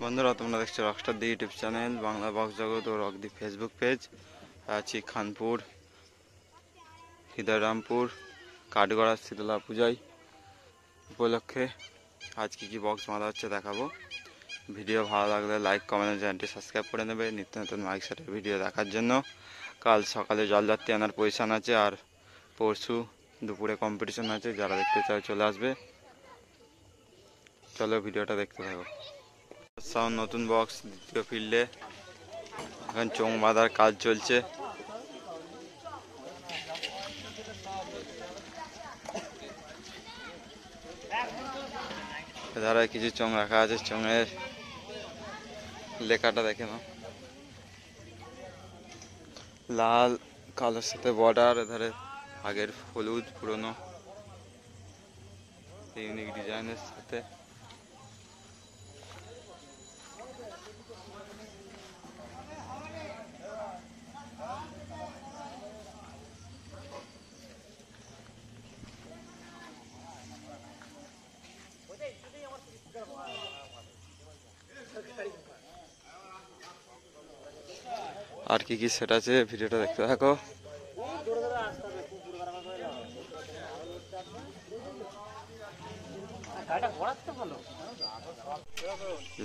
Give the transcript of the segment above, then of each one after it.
বন্ধুরা, তোমরা দেখছো রকস্টার দি ইউটিউব চ্যানেল, বাংলা বক্স জগৎ ও রক দি ফেসবুক পেজ। আছি খানপুর, হৃদয়রামপুর, কাঠগড়া শীতলা পূজায় উপলক্ষে আজ কি বক্স বাঁধা হচ্ছে দেখাবো। ভিডিও ভালো লাগলে লাইক, কমেন্ট, চ্যানেলটি সাবস্ক্রাইব করে নেবে নিত্য নতুন মাইক সেটের ভিডিও দেখার জন্য। কাল সকালে জলযাত্রী আনার পজিশন আছে, আর পরশু দুপুরে কম্পিটিশন আছে। যারা দেখতে চায় চলে আসবে। চলো ভিডিওটা দেখতে থাকো। নতুন বক্স দ্বিতীয় ফিল্ডে এখন চোং বাঁধার কাজ চলছে। এধারে কিছু চোং রাখা আছে, চোঙের লেখাটা দেখে নাও, লাল কালোর সাথে বর্ডার, এধারে আগের হলুদ পুরনো ইউনিক ডিজাইনের সাথে। আর কি সেট আছে ভিডিওটা দেখতে থাকো।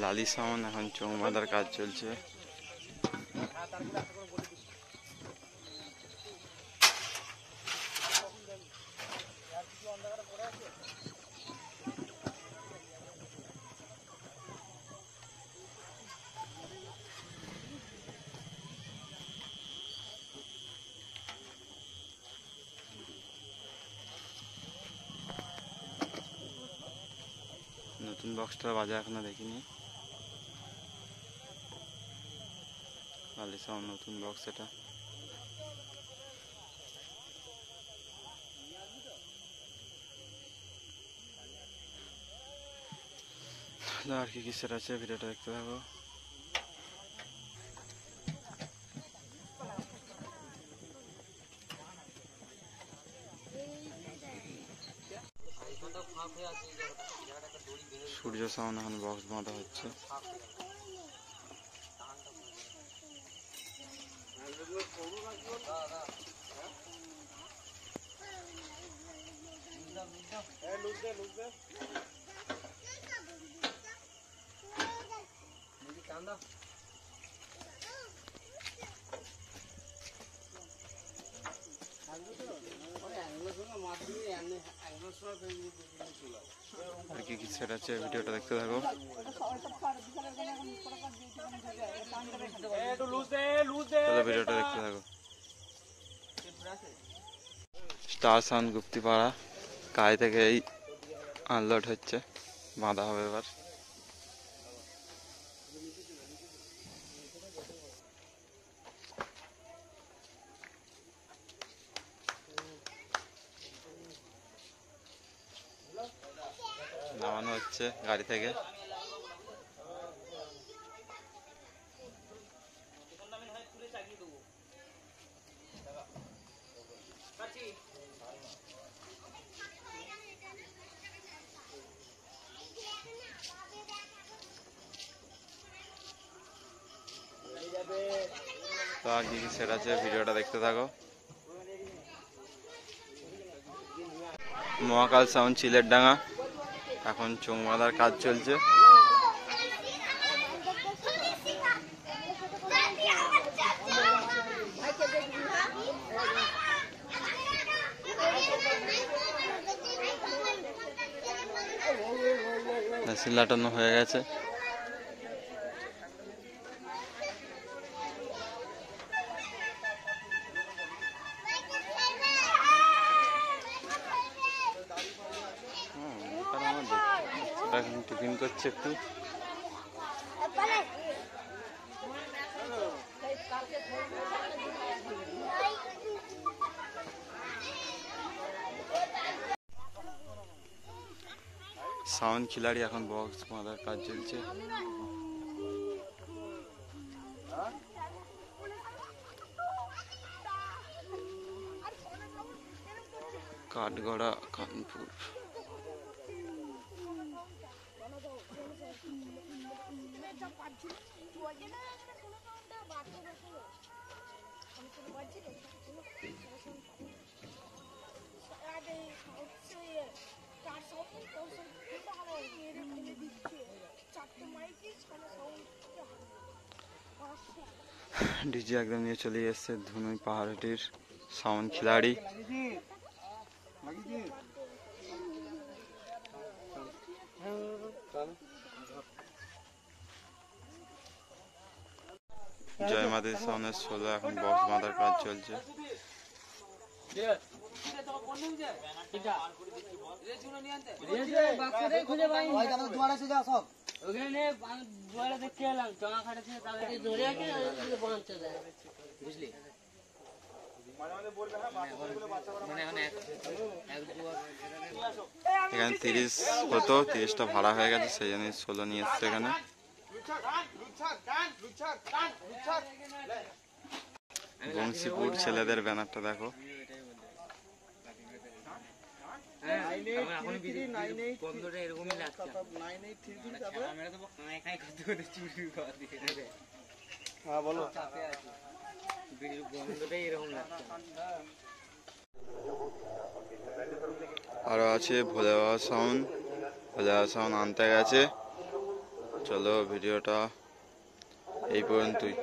লালি সাউন্ড, এখন চোং বাঁধার কাজ চলছে। নতুন বক্সটা বাজে এখনো দেখিনি। লালি সাউন্ড নতুন বক্স এটা। আর কি সেট আছে ভিডিওটা দেখতে থাকো। সূর্য সাউন্ড, এখন বক্স বাঁধা হচ্ছে। আর কি সেট আছে ভিডিওটা দেখতে থাকো। ভিডিওটা দেখতে থাকো। স্টার সাউন্ড গুপ্তিপাড়া, কাজ থেকে এই আনলোড হচ্ছে, বাঁধা হবে এবার। নামানো হচ্ছে গাড়ি থেকে। তো আর কি সেট আছে ভিডিওটা দেখতে থাকো। মহাকাল সাউন্ড চিলের ডাঙা, এখন চোং বাঁধার কাজ চলছে। মেশিন লাটানো হয়ে গেছে। এখন টিফিন করছে একটু। সাউন্ড খিলাড়ি, এখন বক্স বাঁধার কাজ চলছে। কাঠগড়া, খানপুর। ডিজে একদম নিয়ে চলে এসছে ধুনুই পাহাড়টির সাউন্ড খিলাড়ি। জয় মাদের সামনে 16 এখন বক্স বাঁধার কাজ চলছে। এখানে 30 হতো, 30টা ভাড়া হয়ে গেছে, সেই জন্য 16 নিয়ে এসছে এখানে। বংশীপুর ছেলেদের ব্যানারটা দেখো। আরো আছে ভোলে বাবা সাউন্ড, ভোলে বাবা সাউন্ড আনতে গেছে। চলো ভিডিওটা এই পর্যন্তই।